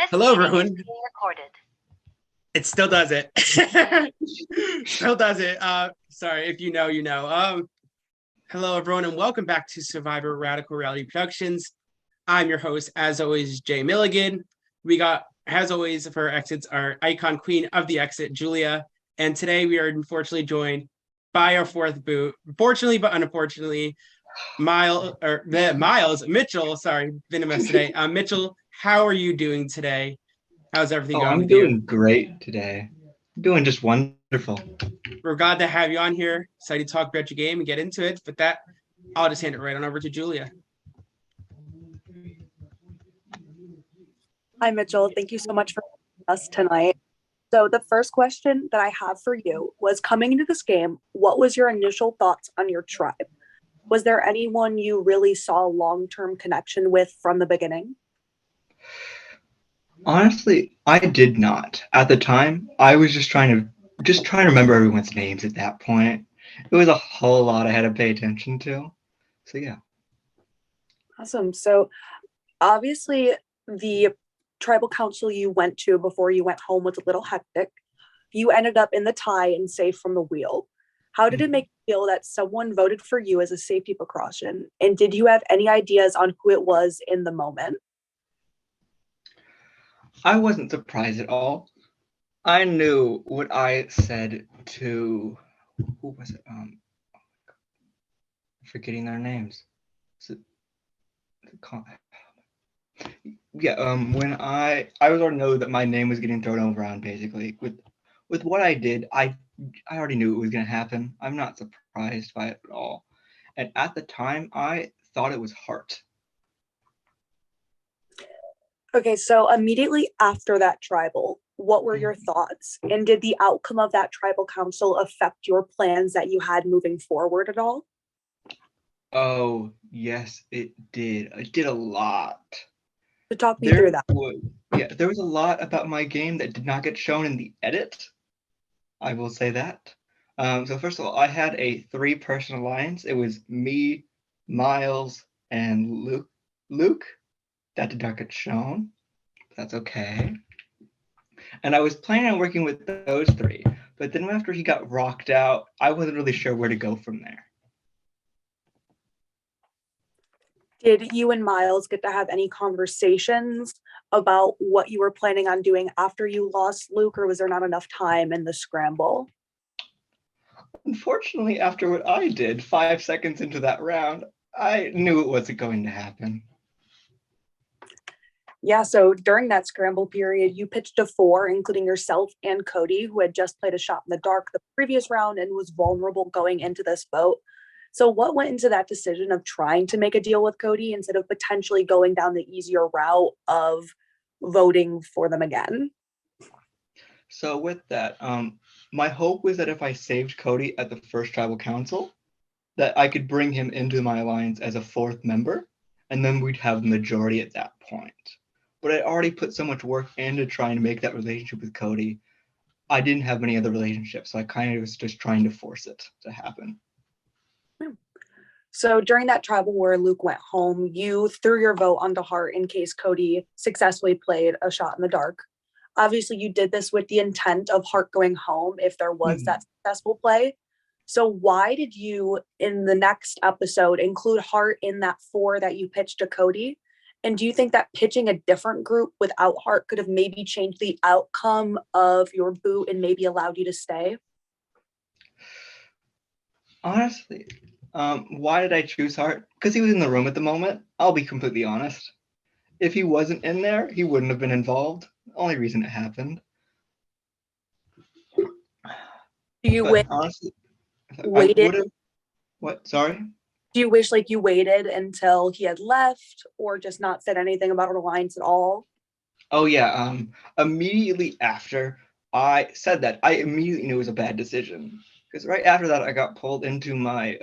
Hello, everyone. It still does it. Still does it. Sorry, if you know, you know. Hello, everyone, and welcome back to Survivor Radical Reality Productions. I'm your host, as always, Jay Milligan. We got, as always, for our exits, our icon queen of the exit, Julia. And today we are unfortunately joined by our fourth boot. Fortunately, but unfortunately, Miles Mitchell. Sorry, been a mess today. Mitchell, how are you doing today? How's everything going I'm with you? doing great today. I'm doing just wonderful. We're glad to have you on here. Excited to talk about your game and get into it. But that, I'll just hand it right on over to Julia. Hi, Mitchell. Thank you so much for us tonight. So the first question that I have for you was, coming into this game, what was your initial thoughts on your tribe? Was there anyone you really saw a long-term connection with from the beginning? Honestly, I did not. At the time, I was just trying to remember everyone's names at that point. It was a whole lot I had to pay attention to. So yeah. Awesome. So obviously the tribal council you went to before you went home was a little hectic. You ended up in the tie and safe from the wheel. How did it make you feel that someone voted for you as a safety precaution? And did you have any ideas on who it was in the moment? I wasn't surprised at all. I knew what I said to who was it? Forgetting their names. When I was already know that my name was getting thrown around basically. With what I did, I already knew it was gonna happen. I'm not surprised by it at all. And at the time I thought it was Hart. Okay, so immediately after that tribal, what were your thoughts? And did the outcome of that tribal council affect your plans that you had moving forward at all? Oh yes, it did. It did a lot. To talk me There through that. there was a lot about my game that did not get shown in the edit. I will say that. So first of all, I had a 3-person alliance. It was me, Miles, and Luke. That did not get shown. That's okay. And I was planning on working with those 3, but then after he got rocked out, I wasn't really sure where to go from there. Did you and Miles get to have any conversations about what you were planning on doing after you lost Luke, or was there not enough time in the scramble? Unfortunately, after what I did 5 seconds into that round, I knew it wasn't going to happen. Yeah, so during that scramble period, you pitched a 4, including yourself and Cody, who had just played a shot in the dark the previous round and was vulnerable going into this vote. So what went into that decision of trying to make a deal with Cody instead of potentially going down the easier route of voting for them again? So with that, my hope was that if I saved Cody at the first tribal council, that I could bring him into my alliance as a 4th member, and then we'd have the majority at that point. But I already put so much work into trying to make that relationship with Cody. I didn't have many other relationships, so I kind of was just trying to force it to happen. So during that tribal where Luke went home, you threw your vote onto Hart in case Cody successfully played a shot in the dark. Obviously, you did this with the intent of Hart going home if there was that successful play. So why did you, in the next episode, include Hart in that 4 that you pitched to Cody? And do you think that pitching a different group without Hart could have maybe changed the outcome of your boot and maybe allowed you to stay? Honestly, why did I choose Hart? Because he was in the room at the moment. I'll be completely honest. If he wasn't in there, he wouldn't have been involved. Only reason it happened. Do you wish honestly, I waited? would have. What? Sorry. Do you wish like you waited until he had left, or just not said anything about an alliance at all? Oh yeah. Immediately after I said that, I immediately knew it was a bad decision. Because right after that, I got pulled into my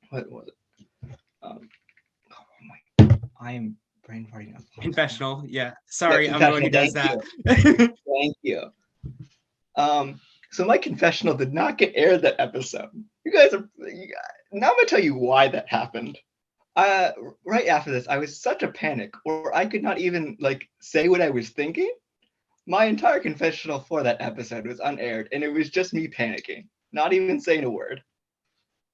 what was it? Oh my! I am brain farting. Confessional. Yeah. Sorry, Yeah, I'm the one who does that. Thank you. So my confessional did not get aired that episode. Now I'm gonna tell you why that happened. Right after this, I was such a panic, or I could not even like say what I was thinking. My entire confessional for that episode was unaired, and it was just me panicking, not even saying a word.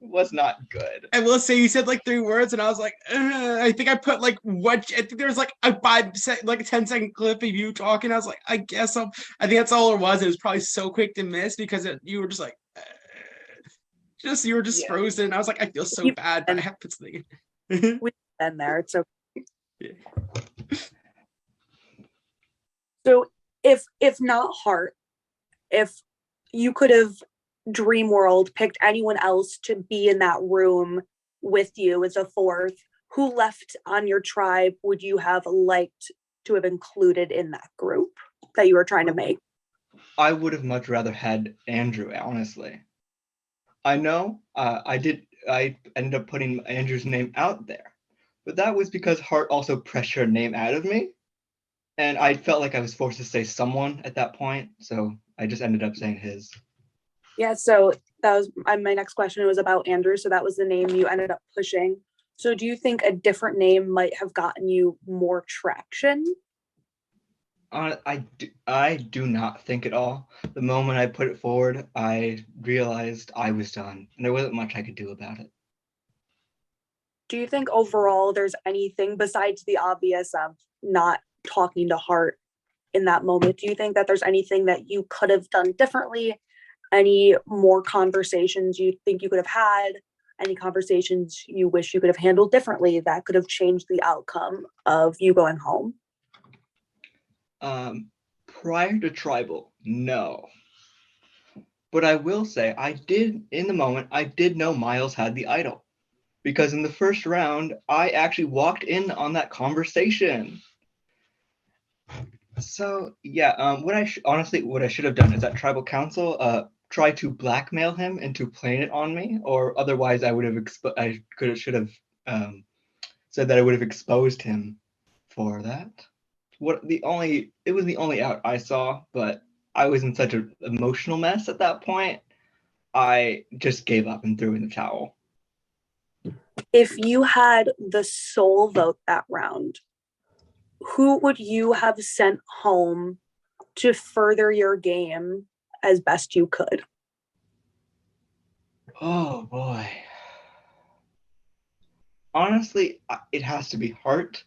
It was not good. I will say you said like 3 words, and I was like, I think I put like what I think there was like a 5 like a 10-second clip of you talking. I was like, I guess I think that's all it was. It was probably so quick to miss because you were just like, you were just Yeah. frozen. I was like, I feel so bad, but I have to put something in. We've been there. It's okay. Yeah. So if not Heart, if you could have dream world picked anyone else to be in that room with you as a fourth, who left on your tribe would you have liked to have included in that group that you were trying to make? I would have much rather had Andrew, honestly. I know I ended up putting Andrew's name out there, but that was because Hart also pressured a name out of me, and I felt like I was forced to say someone at that point, so I just ended up saying his. Yeah, so that was my next question. It was about Andrew, so that was the name you ended up pushing. So do you think a different name might have gotten you more traction? I do not think at all. The moment I put it forward, I realized I was done, and there wasn't much I could do about it. Do you think overall there's anything besides the obvious of not talking to Hart in that moment? Do you think that there's anything that you could have done differently? Any more conversations you think you could have had? Any conversations you wish you could have handled differently that could have changed the outcome of you going home? Prior to Tribal, no. But I will say, in the moment, I did know Miles had the idol. Because in the first round, I actually walked in on that conversation. So, yeah, what I should have done is that Tribal Council try to blackmail him into playing it on me, or otherwise I would have should have said that I would have exposed him for that. It was the only out I saw, but I was in such an emotional mess at that point. I just gave up and threw in the towel. If you had the sole vote that round, who would you have sent home to further your game as best you could? Oh boy. Honestly, it has to be Hart,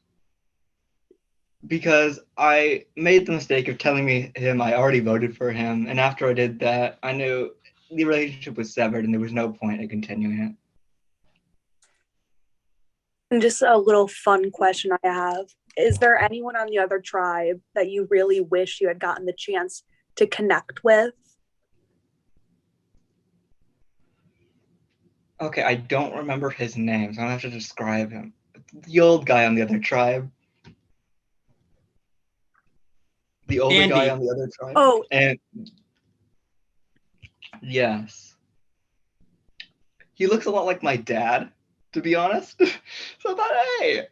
because I made the mistake of telling him I already voted for him, and after I did that, I knew the relationship was severed and there was no point in continuing it. And just a little fun question I have. Is there anyone on the other tribe that you really wish you had gotten the chance to connect with? Okay, I don't remember his name, so I'm gonna have to describe him. The old guy on the other tribe. The older Andy. guy on the other tribe. Oh, and yes, he looks a lot like my dad, to be honest. So I thought, hey,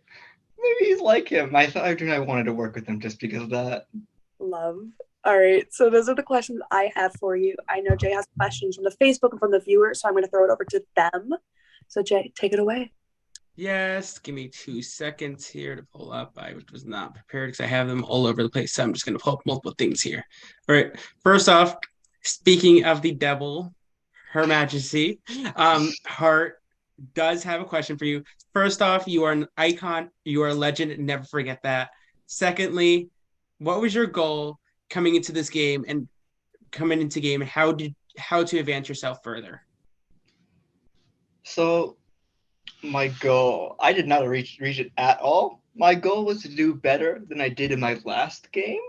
maybe he's like him. I wanted to work with him just because of that. love. All right, so those are the questions I have for you. I know Jay has questions from the Facebook and from the viewers, so I'm going to throw it over to them. So Jay, take it away. Yes, give me 2 seconds here to pull up. I was not prepared because I have them all over the place. So I'm just going to pull up multiple things here. All right. First off, speaking of the devil, Her Majesty, Hart does have a question for you. First off, you are an icon. You are a legend. Never forget that. Secondly, what was your goal coming into this game and coming into game? How to advance yourself further? So my goal, I did not reach it at all. My goal was to do better than I did in my last game,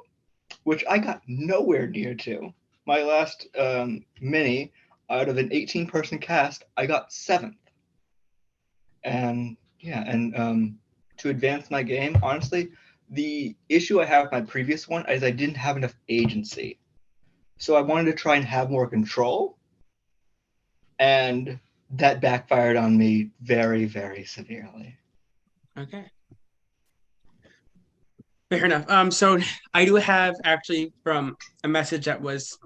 which I got nowhere near to. My last mini, out of an 18-person cast, I got 7th. And yeah, and to advance my game, honestly, the issue I have with my previous one is I didn't have enough agency. So I wanted to try and have more control, and that backfired on me very, very severely. Okay. Fair enough. So I do have actually from a message that was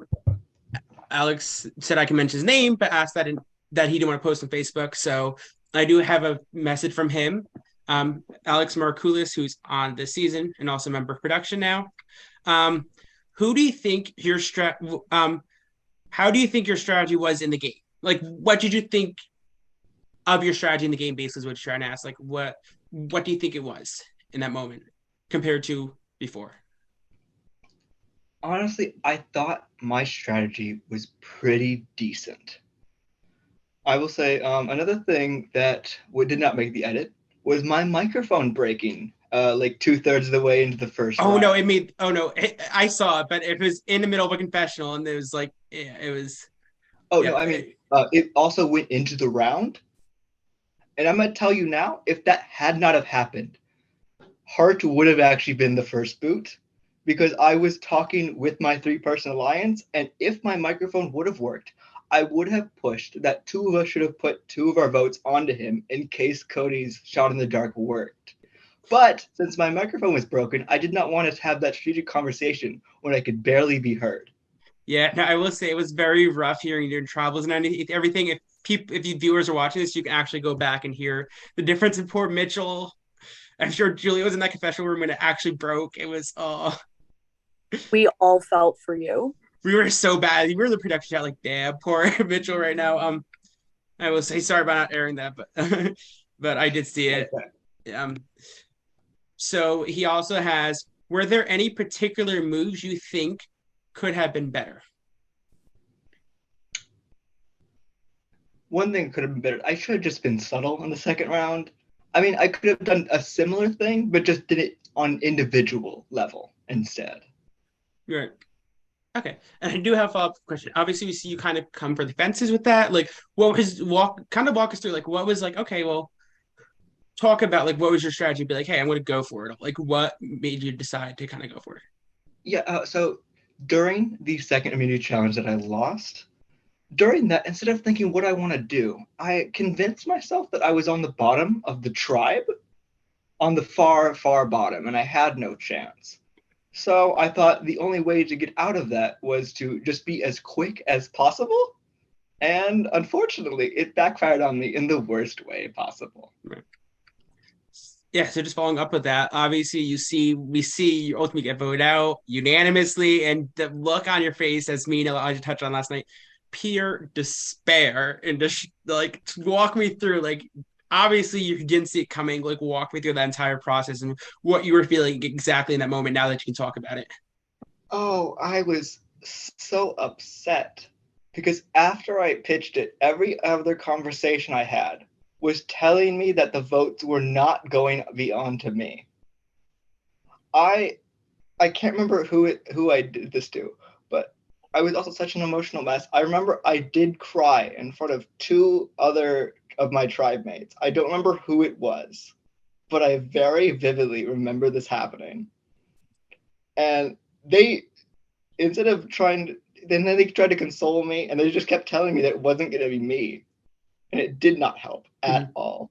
Alex said I can mention his name, but asked that he didn't want to post on Facebook. So I do have a message from him. Alex Markoulis, who's on this season and also a member of production now. Who do you think how do you think your strategy was in the game? Like, what did you think of your strategy in the game? Basically, is what you're trying to ask. Like, what do you think it was in that moment compared to before? Honestly, I thought my strategy was pretty decent. I will say another thing that did not make the edit was my microphone breaking like 2/3 of the way into the first Oh no, round. it made. Oh no, I saw it, but it was in the middle of a confessional, and it was like, yeah, it was. Oh Yeah, no, I mean it also went into the round. And I'm gonna tell you now, if that had not have happened, Hart would have actually been the first boot because I was talking with my three-person alliance, and if my microphone would have worked, I would have pushed that two of us should have put two of our votes onto him in case Cody's shot in the dark worked. But since my microphone was broken, I did not want to have that strategic conversation when I could barely be heard. yeah. No, I will say it was very rough hearing your travels and everything. If you viewers are watching this, you can actually go back and hear the difference in poor Mitchell. I'm sure Julia was in that confessional room when it actually broke. It was We all felt for you. we were so bad. We were in the production chat like, damn, poor Mitchell right now. I will say sorry about not airing that, but but I did see it. Um, so he also has. Were there any particular moves you think could have been better? One thing could have been better. I should have just been subtle in the second round. I mean, I could have done a similar thing, but just did it on individual level instead. Right. Okay. And I do have a follow-up question. Obviously, we see you kind of come for the fences with that. Like, what was walk us through, like, what was like, okay, well, talk about like what was your strategy? Be like, hey, I'm gonna go for it. Like, what made you decide to kind of go for it? Yeah, so during the second immunity challenge that I lost, during that, instead of thinking what I want to do, I convinced myself that I was on the bottom of the tribe, on the far, far bottom, and I had no chance. So I thought the only way to get out of that was to just be as quick as possible. And unfortunately, it backfired on me in the worst way possible. Right. Yeah, so just following up with that, obviously we see you ultimately get voted out unanimously, and the look on your face, as me and Elijah touched on last night, pure despair, and just like walk me through, like obviously you didn't see it coming, like walk me through that entire process and what you were feeling exactly in that moment. Now that you can talk about it. Oh, I was so upset because after I pitched it, every other conversation I had was telling me that the votes were not going beyond to me. I can't remember who I did this to, but I was also such an emotional mess. I remember I did cry in front of two other of my tribe mates. I don't remember who it was, but I very vividly remember this happening. And they, instead of trying to, then they tried to console me, and they just kept telling me that it wasn't going to be me, and it did not help at all.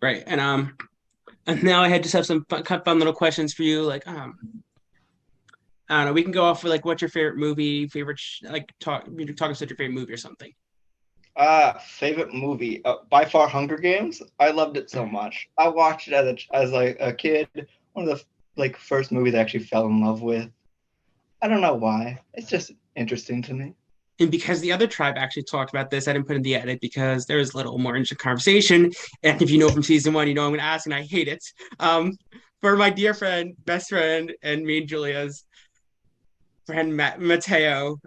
Right, and now I had just have some fun little questions for you, like I don't know. We can go off with like, what's your favorite movie? Like talk us about your favorite movie or something. Favorite movie by far Hunger Games. I loved it so much. I watched it as like a kid. One of the like first movies I actually fell in love with. I don't know why. It's just interesting to me. And because the other tribe actually talked about this, I didn't put in the edit because there was a little more interesting conversation. And if you know from season one, you know I'm going to ask, and I hate it. For my dear friend, best friend, and me and Julia's friend Mateo,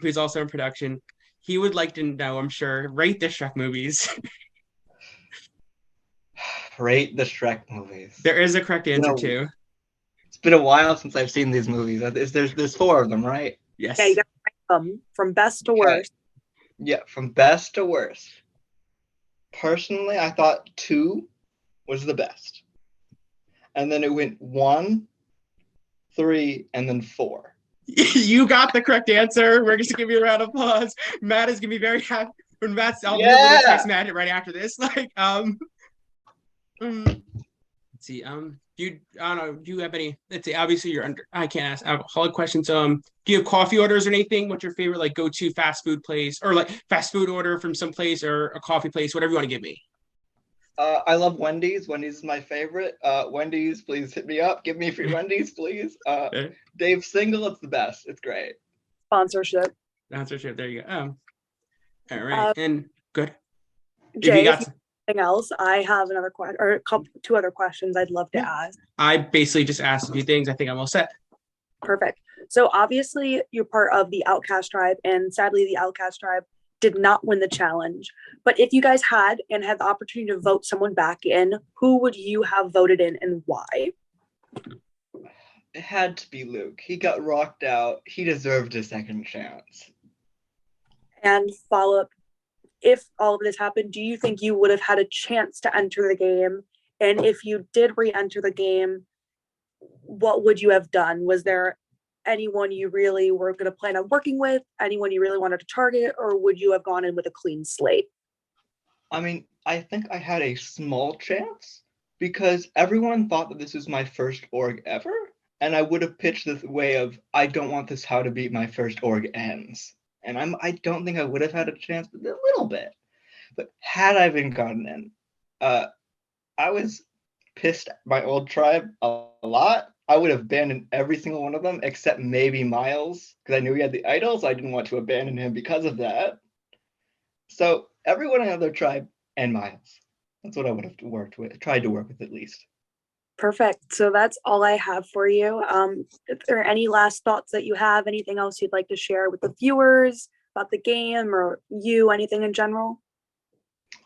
who's also in production, he would like to know, I'm sure, rate the Shrek movies. Rate the Shrek movies. There is a correct answer too. It's been a while since I've seen these movies. There's four of them, right? Yes. Yeah, you got to rank them from best to worst. Yeah, from best to worst. Personally, I thought 2 was the best. And then it went 1, 3, and then 4. You got the correct answer. We're just gonna give you a round of applause. Matt is gonna be very happy when I'll be able to text Matt right after this. Like, let's see. I don't know. Do you have any? Let's see. Obviously, you're under. I can't ask alcoholic questions. Do you have coffee orders or anything? What's your favorite like go-to fast food place, or like fast food order from some place or a coffee place? Whatever you want to give me. I love Wendy's. Wendy's is my favorite. Wendy's, please hit me up. Give me free Wendy's, please. Dave's single, it's the best. It's great. Sponsorship. Sponsorship. There you go. All right. And good. Jay, if you got anything else, I have another question or two other questions I'd love to ask. I basically just asked a few things. I think I'm all set. Perfect. So obviously you're part of the Outcast tribe, and sadly the Outcast tribe did not win the challenge. But if you guys had the opportunity to vote someone back in, who would you have voted in and why? It had to be Luke. He got rocked out. He deserved a second chance. And follow up, if all of this happened, do you think you would have had a chance to enter the game? And if you did re-enter the game, what would you have done? Was there anyone you really were going to plan on working with, anyone you really wanted to target, or would you have gone in with a clean slate? I mean, I think I had a small chance because everyone thought that this was my first org ever, and I would have pitched this way of, I don't want this how to beat my first org ends. And I don't think I would have had a chance, but a little bit. But had I been gotten in, I was pissed at my old tribe a lot. I would have abandoned every single one of them except maybe Miles, because I knew he had the idols. I didn't want to abandon him because of that. So everyone in the other tribe and Miles. That's what I would have tried to work with at least. Perfect. So that's all I have for you. If there are any last thoughts that you have, anything else you'd like to share with the viewers about the game or you, anything in general?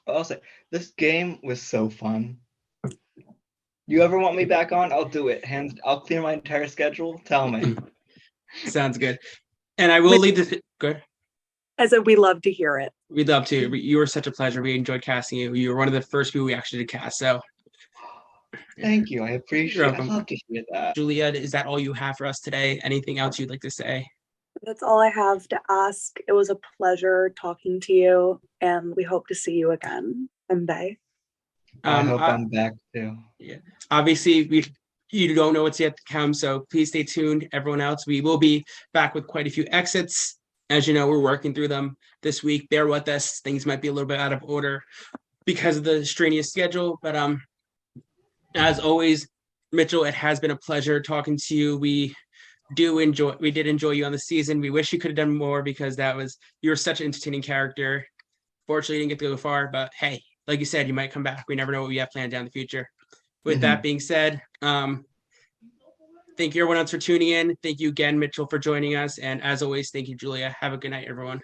I'll say, this game was so fun. You ever want me back on? I'll do it. I'll clear my entire schedule. Tell me. Sounds good. And I will leave this. Good. I said we love to hear it. We'd love to. You were such a pleasure. We enjoyed casting you. You were one of the first people we actually did cast. So thank you. I appreciate it. I'd love to hear that. Julia, is that all you have for us today? Anything else you'd like to say? That's all I have to ask. It was a pleasure talking to you, and we hope to see you again someday. I hope I'm back too. Yeah. Obviously, you don't know what's yet to come, so please stay tuned. Everyone else, we will be back with quite a few exits. As you know, we're working through them this week. Bear with us. Things might be a little bit out of order because of the strenuous schedule. But as always, Mitchell, it has been a pleasure talking to you. We did enjoy you on the season. We wish you could have done more because you were such an entertaining character. Fortunately, you didn't get to go far, but hey, like you said, you might come back. We never know what we have planned down in the future. With that being said, thank you everyone else for tuning in. Thank you again, Mitchell, for joining us. And as always, thank you, Julia. Have a good night, everyone.